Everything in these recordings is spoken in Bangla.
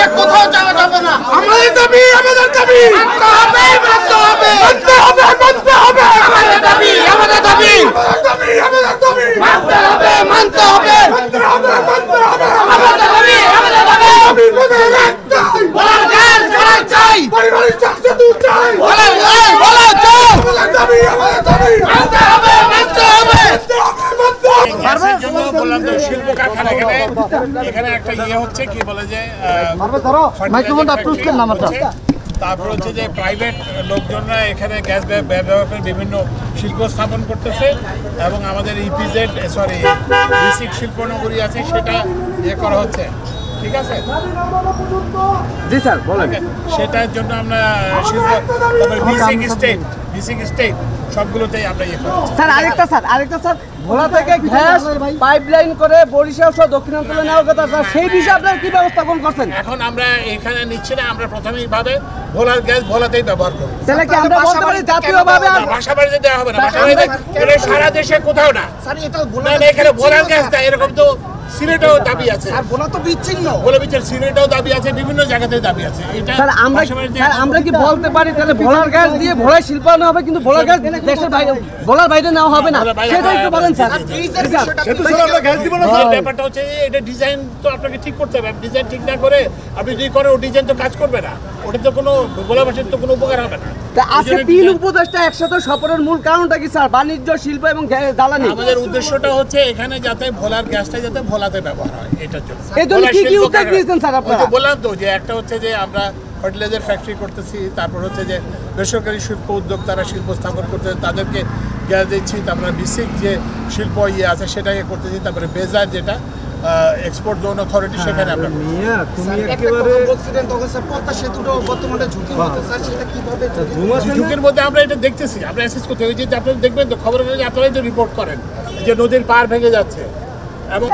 দেশে কোথাও যাওয়া যাবে না। আমাদের দাবি মানতে হবে, মানতে হবে, মানতে হবে, মানতে হবে। আমাদের দাবি মানতে হবে, মানতে হবে, মানতে হবে, মানতে হবে, মানতে হবে। আমাদের দাবি বলার গান ছাড়া চাই, পরিবারের চাকরি দূর চাই, বলা চাই, আমাদের দাবি মানতে হবে, মানতে হবে, মানতে হবে। জন্য বললাম তো শিল্প কারখানা এখানে একটা ইয়ে হচ্ছে কি বলে যে তারপর হচ্ছে যে প্রাইভেট লোকজনরা এখানে গ্যাস ব্যবহার করে বিভিন্ন শিল্প স্থাপন করতেছে এবং আমাদের ইপিজেড বেসিক শিল্পনগরী আছে সেটা ইয়ে করা হচ্ছে। ঠিক আছে, জি স্যার বলেন। সেটার জন্য আমরা শিল্প বেসিক স্টেট সবগুলোতেই আমরা ইয়ে করছি। স্যার আরেকটা স্যার ভোলা থেকে গ্যাস পাইপলাইন করে বরিশাল সহ দক্ষিণাঞ্চলে নেওয়ার কথা স্যার, সেই বিষয়ে আপনারা কি ব্যবস্থাপন করছেন? এখন আমরা এখানে নিচ্ছি না, আমরা প্রথমেই ভাবে ভোলার গ্যাস ভোলাতেই ব্যবহার করব। তাহলে কি আমরা বলতে পারি জাতীয়ভাবে বাসাবাড়িতে দেওয়া হবে না? বাসাবাড়িতে এটা সারা দেশে কোথাও না স্যার, এটা এখানে ভোলার গ্যাস দেয় এরকম তো সিলেটেও দাবি আছে। আর ভোলা তো বিচ্ছিন্ন, ভোলা বিচ্ছিন্ন, সিলেটেও দাবি আছে, বিভিন্ন জায়গাতে দাবি আছে। এটা স্যার আমরা কি বলতে পারি তাহলে ভোলার গ্যাস দিয়ে ভোলায় শিল্পায়ন হবে কিন্তু ভোলার গ্যাস দেশের বাইরে ভোলার বাইরে নেওয়া হবে না, সেটা একটু বলেন স্যার। ব্যাপারটা হচ্ছে এটা ডিজাইন তো আপনাকে ঠিক করতে হবে। ডিজাইন ঠিক না করে আপনি যদি করেন ও ডিজাইন তো কাজ করবে না, ওটা তো কোনো ভোলাবাসীর তো কোনো উপকার হবে না। আজকে তিন উপদেষ্টা একসাথে সফরের মূল কারণটা কি স্যার? বাণিজ্য, শিল্প এবং জ্বালানি। আমাদের উদ্দেশ্যটা হচ্ছে এখানে যাতে ভোলার গ্যাসটা যাতে ভোলাতে ব্যবহার হয়, এটার জন্য। এই জন্য কি কি উদ্যোগ নিয়েছেন স্যার আপনারা? বললাম তো যে একটা হচ্ছে যে আমরা ফার্টিলাইজার ফ্যাক্টরি করতেছি, তারপর হচ্ছে যে বেসরকারি শিল্প উদ্যোক্তারা শিল্প স্থাপন করতে তাদেরকে গ্যাস দিচ্ছি, তারপরে বেসিক যে শিল্প ইয়ে আছে সেটাকে করতেছি, তারপরে বেজার যেটা এক্সপোর্ট জোন অথরিটি সেখানে আমরা ঝুঁকির মধ্যে আমরা এটা দেখতেছি, আমরা অ্যাসেস করতে হবে। যে আপনারা দেখবেন তো খবরের কাগজে আপনারাই তো রিপোর্ট করেন যে নদীর পার ভেঙে যাচ্ছে এবং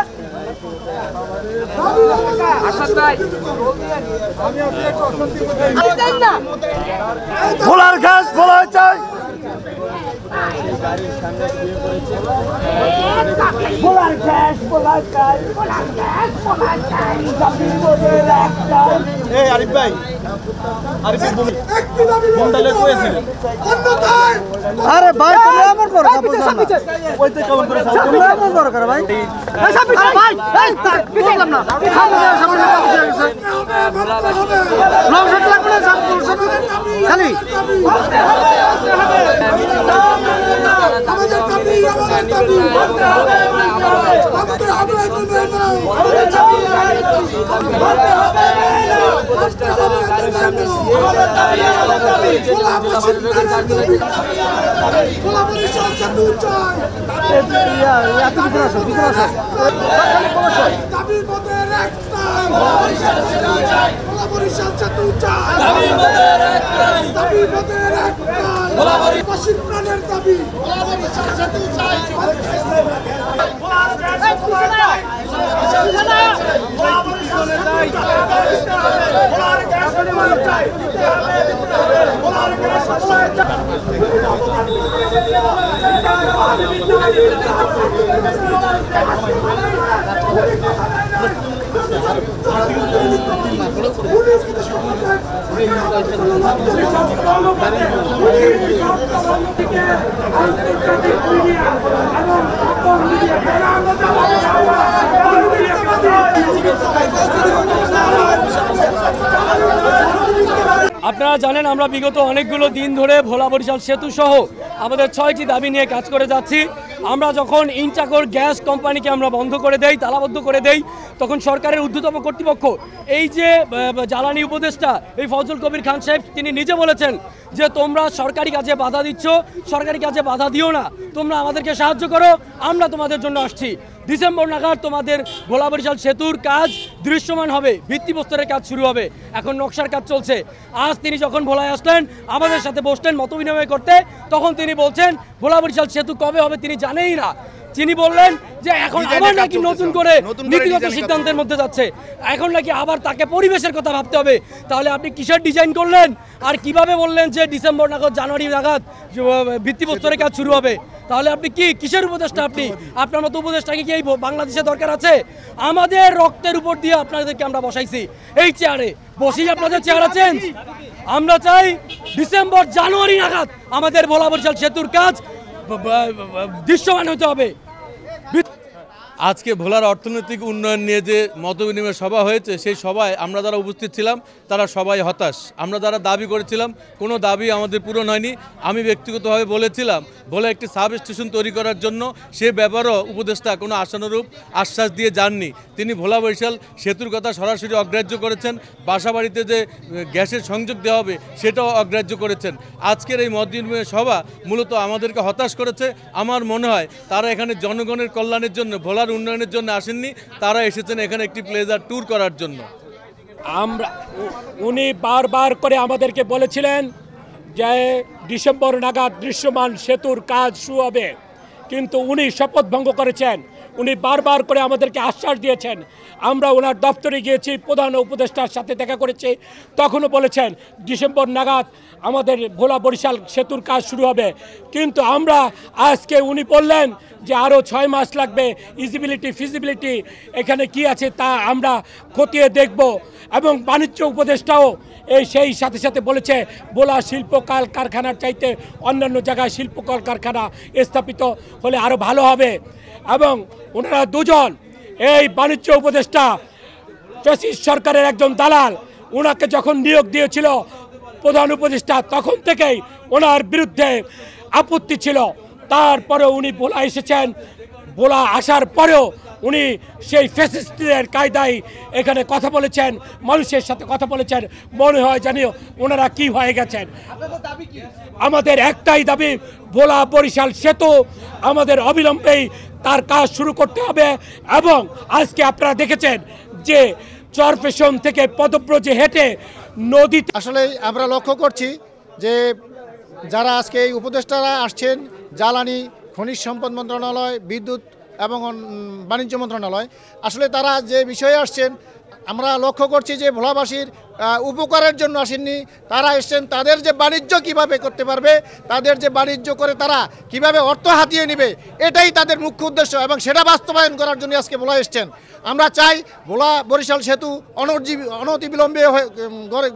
ভোলার গ্যাস ভোলা চাই, ভোলার গ্যাস ভোলা চাই, ভোলার গ্যাস ভোলা চাই। এই আরিফ ভাই, আরে ভাই তুমি এমন করো, ওইতে কেমন করে তুমি এমন করো করে ভাই, এই সব ভাই এই কি বললাম না সামনে লং শট লাগবে না সব খালি আমাদের দাবি আমাদের দাবি প্রাণের দাবি আপনারা জানেন আমরা বিগত অনেকগুলো দিন ধরে ভোলা বরিশাল সেতু সহ আমাদের 6টি দাবি নিয়ে কাজ করে যাচ্ছি। আমরা যখন ইনচাকর গ্যাস কোম্পানিকে আমরা বন্ধ করে দেই, তালাবদ্ধ করে দেই, তখন সরকারের ঊর্ধ্বতম কর্তৃপক্ষ এই যে জ্বালানি উপদেষ্টা এই ফজল কবির খান সাহেব তিনি নিজে বলেছেন যে তোমরা সরকারি কাজে বাধা দিচ্ছ, সরকারি কাজে বাধা দিও না, তোমরা আমাদেরকে সাহায্য করো, আমরা তোমাদের জন্য আসছি। ডিসেম্বর নাগাদ তোমাদের ভোলা বরিশাল সেতুর কাজ দৃশ্যমান হবে, ভিত্তিপ্রস্তরের কাজ শুরু হবে, এখন নকশার কাজ চলছে। আজ তিনি যখন ভোলায় আসলেন আমাদের সাথে বসলেন মত বিনিময় করতে, তখন তিনি বলছেন ভোলা বরিশাল সেতু কবে হবে তিনি জানেই না। তিনি বললেন যে এখন আবার নাকি নতুন করে নীতিগত সিদ্ধান্তের মধ্যে যাচ্ছে, এখন নাকি আবার তাকে পরিবেশের কথা ভাবতে হবে। তাহলে আপনি কিসের ডিজাইন করলেন আর কিভাবে বললেন যে ডিসেম্বর নাগাদ জানুয়ারি নাগাদ ভিত্তিপ্রস্তরের কাজ শুরু হবে? তাহলে আপনি কি কিসের উপদেষ্টা? আপনার মতো উপদেষ্টাকে কি এই বাংলাদেশে দরকার আছে? আমাদের রক্তের উপর দিয়ে আপনাদেরকে আমরা বসাইছি এই চেয়ারে, বসেই আপনাদের চেহারা চেঞ্জ। আমরা চাই ডিসেম্বর জানুয়ারি নাগাদ আমাদের ভোলা বরিশাল সেতুর কাজ দৃশ্যমান হতে হবে। আজকে ভোলার অর্থনৈতিক উন্নয়ন নিয়ে যে মতবিনিময় সভা হয়েছে, সেই সভায় আমরা যারা উপস্থিত ছিলাম তারা সবাই হতাশ। আমরা যারা দাবি করেছিলাম কোনো দাবি আমাদের পূরণ হয়নি। আমি ব্যক্তিগতভাবে বলেছিলাম ভোলা একটি সাব স্টেশন তৈরি করার জন্য, সে ব্যাপারও উপদেষ্টা কোনো আশানুরূপ আশ্বাস দিয়ে যাননি। তিনি ভোলা বরিশাল সেতুর কথা সরাসরি অগ্রাহ্য করেছেন। বাসাবাড়িতে যে গ্যাসের সংযোগ দেওয়া হবে সেটাও অগ্রাহ্য করেছেন। আজকের এই মতবিনিময় সভা মূলত আমাদেরকে হতাশ করেছে। আমার মনে হয় তারা এখানে জনগণের কল্যাণের জন্য, ভোলার উন্নয়নের জন্য আসেননি, তারা এসেছেন এখানে একটি প্লেজার ট্যুর করার জন্য। উনি বারবার করে আমাদেরকে বলেছিলেন যে ডিসেম্বর নাগাদ দৃশ্যমান সেতুর কাজ শুরু হবে, কিন্তু উনি শপথ ভঙ্গ করেছেন। উনি বারবার করে আমাদেরকে আশ্বাস দিয়েছেন। আমরা ওনার দপ্তরে গিয়েছি, প্রধান উপদেষ্টার সাথে দেখা করেছি, তখনও বলেছেন ডিসেম্বর নাগাদ আমাদের ভোলা বরিশাল সেতুর কাজ শুরু হবে। কিন্তু আমরা আজকে উনি বললেন যে আরও 6 মাস লাগবে, ইজিবিলিটি ফিজিবিলিটি এখানে কি আছে তা আমরা খতিয়ে দেখব। এবং বাণিজ্য উপদেষ্টাও সেই সাথে সাথে বলেছে ভোলা শিল্প কারখানার চাইতে অন্যান্য জায়গায় শিল্প কারখানা স্থাপিত হলে আরও ভালো হবে। এবং ওনারা দুজন, এই বাণিজ্য উপদেষ্টা ফ্যাসিস্ট সরকারের একজন দালাল, ওনাকে যখন নিয়োগ দিয়েছিল প্রধান উপদেষ্টা তখন থেকেই ওনার বিরুদ্ধে আপত্তি ছিল। তারপরে উনি ভোলা এসেছেন, ভোলা আসার পরেও উনি সেই ফ্যাসিস্টের কায়দায় এখানে কথা বলেছেন, মানুষের সাথে কথা বলেছেন। মনে হয় জানিও ওনারা কি হয়ে গেছেন। আমাদের একটাই দাবি, ভোলা বরিশাল সেতু আমাদের অবিলম্বেই তার কাজ শুরু করতে হবে। এবং আজকে আপনারা দেখেছেন যে চরপেশন থেকে পদব্রজে হেঁটে নদীতে, আসলে আমরা লক্ষ্য করছি যে যারা আজকে এই উপদেষ্টারা আসছেন, জ্বালানি খনিজ সম্পদ মন্ত্রণালয়, বিদ্যুৎ এবং বাণিজ্য মন্ত্রণালয়, আসলে তারা যে বিষয়ে আসছেন আমরা লক্ষ্য করছি যে ভোলাবাসীর উপকারের জন্য আসেননি। তারা এসছেন তাদের যে বাণিজ্য কিভাবে করতে পারবে, তাদের যে বাণিজ্য করে তারা কিভাবে অর্থ হাতিয়ে নেবে, এটাই তাদের মুখ্য উদ্দেশ্য এবং সেটা বাস্তবায়ন করার জন্য আজকে ভোলা এসছেন। আমরা চাই ভোলা বরিশাল সেতু অনতিবিলম্বে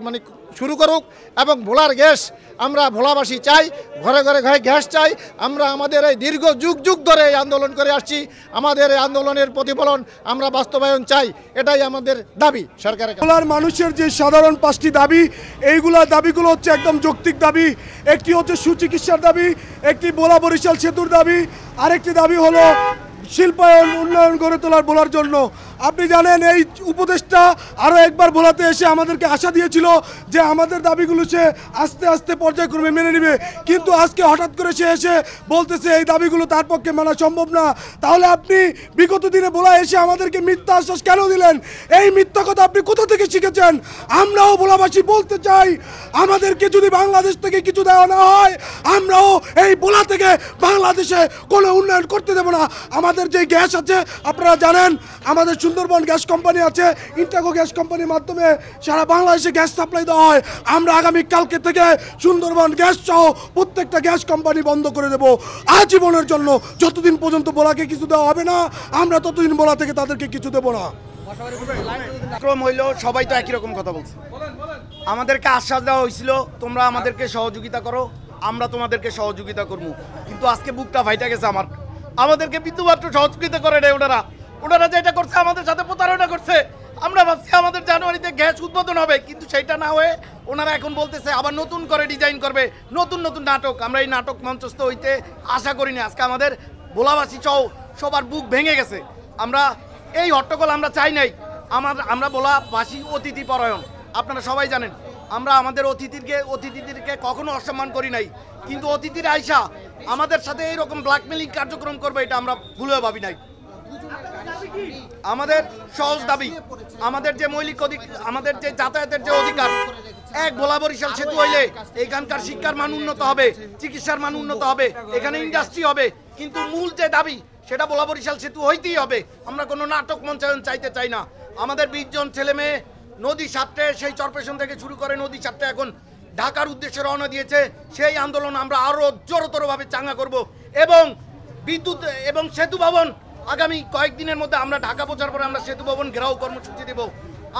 মানে শুরু করুক এবং ভোলার গ্যাস আমরা ভোলাবাসী চাই, ঘরে ঘরে গ্যাস চাই। আমরা আমাদের এই দীর্ঘ যুগ ধরে এই আন্দোলন করে আসছি, আমাদের এই আন্দোলনের প্রতিফলন আমরা বাস্তবায়ন চাই, এটাই আমাদের দাবি সরকারের। ভোলার মানুষের যে সাধারণ 5টি দাবি, দাবিগুলো হচ্ছে একদম যৌক্তিক দাবি। একটি হচ্ছে সুচিকিৎসার দাবি, একটি ভোলা বরিশাল সেতুর দাবি, আরেকটি দাবি হলো শিল্পায়ন উন্নয়ন গড়ে তোলার ভোলার জন্য। আপনি জানেন এই উপদেষ্টা আরও একবার ভোলাতে এসে আমাদেরকে আশা দিয়েছিল যে আমাদের দাবিগুলো সে আস্তে আস্তে পর্যায়ক্রমে মেনে নেবে, কিন্তু আজকে হঠাৎ করে সে এসে বলতেছে এই দাবিগুলো তার পক্ষে মানা সম্ভব না। তাহলে আপনি বিগত দিনে ভোলা এসে আমাদেরকে মিথ্যা আশ্বাস কেন দিলেন? এই মিথ্যা কথা আপনি কোথা থেকে শিখেছেন? আমরাও ভোলাবাসী বলতে চাই, আমাদেরকে যদি বাংলাদেশ থেকে কিছু দেওয়া না হয় আমরাও এই ভোলা থেকে বাংলাদেশে কোনো উন্নয়ন করতে দেব না। আমাদের যে গ্যাস আছে আপনারা জানেন, আমাদের সুন্দরবন গ্যাস কোম্পানি আছে, ইন্টাগো গ্যাস কোম্পানির মাধ্যমে সারা বাংলাদেশে গ্যাস সাপ্লাই দেওয়া হয়। আমরা আগামী কালকে থেকে সুন্দরবন গ্যাস সহ প্রত্যেকটা গ্যাস কোম্পানি বন্ধ করে দেব আজীবনের জন্য। যতদিন পর্যন্ত ভোলাকে কিছু দেওয়া হবে না আমরা ততদিন ভোলা থেকে তাদেরকে কিছু দেব না। ক্রম হইলেও সবাই তো একই রকম কথা বলছে। আমাদেরকে আশ্বাস দেওয়া হয়েছিল তোমরা আমাদেরকে সহযোগিতা করো, আমরা তোমাদেরকে সহযোগিতা করবো, কিন্তু আজকে বুকটা ফাইটা গেছে আমার। আমাদেরকে বিন্দুমাত্র সহযোগিতা করে নেই ওনারা যেটা করছে আমাদের সাথে প্রতারণা করছে। আমরা ভাবছি আমাদের জানুয়ারিতে গ্যাস উদ্বোধন হবে, কিন্তু সেইটা না হয়ে ওনারা এখন বলতেছে আবার নতুন করে ডিজাইন করবে, নতুন নাটক। আমরা এই নাটক মঞ্চস্থ হইতে আশা করিনি। আজকে আমাদের ভোলাবাসী সবার বুক ভেঙে গেছে। আমরা এই হট্টগোল আমরা চাই নাই। আমরা ভোলাবাসী অতিথি পরায়ণ, আপনারা সবাই জানেন। আমরা আমাদের অতিথিদেরকে কখনো অসম্মান করি নাই, কিন্তু অতিথির আইসা আমাদের সাথে এইরকম ব্ল্যাকমেলিং কার্যক্রম করবে এটা আমরা ভুলেও ভাবি নাই। আমাদের সহজ দাবি, আমাদের যে মৌলিক আমাদের যে যাতায়াতের যে অধিকার, এক ভোলা বরিশাল সেতু হইলে এখানকার শিক্ষার মান উন্নত হবে, চিকিৎসার মান উন্নত হবে, এখানে ইন্ডাস্ট্রি হবে, কিন্তু মূল যে দাবি সেটা ভোলা বরিশাল সেতু হইতেই হবে। আমরা কোনো নাটক মঞ্চায়ন চাইতে চাই না। আমাদের 20 জন ছেলে মেয়ে নদী সাতটে, সেই চরপেশন থেকে শুরু করে নদী সাতটে এখন ঢাকার উদ্দেশ্যে রওনা দিয়েছে। সেই আন্দোলন আমরা আরও জোরতরভাবে চাঙ্গা করব এবং বিদ্যুৎ এবং সেতু ভবন আগামী কয়েকদিনের মধ্যে আমরা ঢাকা পৌঁছার পরে আমরা সেতু ভবন ঘেরাও কর্মসূচি দেব।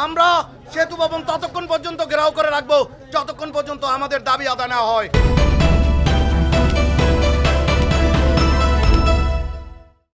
আমরা সেতু ভবন ততক্ষণ পর্যন্ত ঘেরাও করে রাখবো যতক্ষণ পর্যন্ত আমাদের দাবি আদায় না হয়।